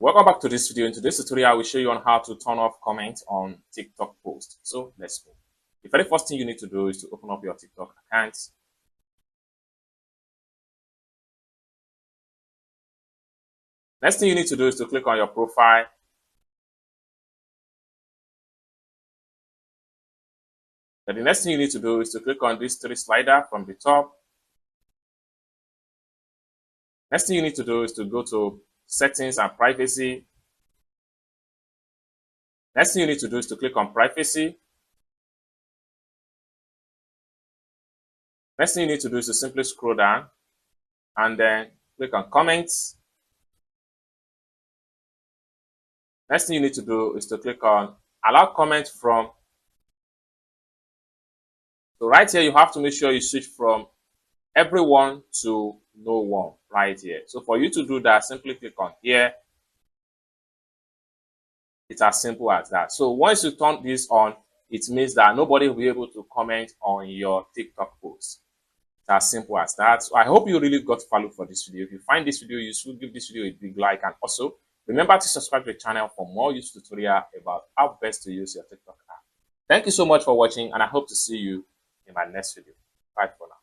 Welcome back to this video. In today's tutorial, I will show you on how to turn off comments on TikTok posts. So let's go. The very first thing you need to do is to open up your TikTok account. Next thing you need to do is to click on your profile. Then the next thing you need to do is to click on this three slider from the top. Next thing you need to do is to go to settings and privacy. Next thing you need to do is to click on privacy. Next thing you need to do is to simply scroll down and then click on comments. Next thing you need to do is to click on allow comments from. So right here, you have to make sure you switch from everyone to no one right here. So for you to do that, simply click on here. It's as simple as that. So once you turn this on, it means that nobody will be able to comment on your TikTok post. It's as simple as that. So I hope you really got value for this video. If you find this video useful, give this video a big like, and also remember to subscribe to the channel for more useful tutorial about how best to use your TikTok app. Thank you so much for watching, and I hope to see you in my next video. Bye for now.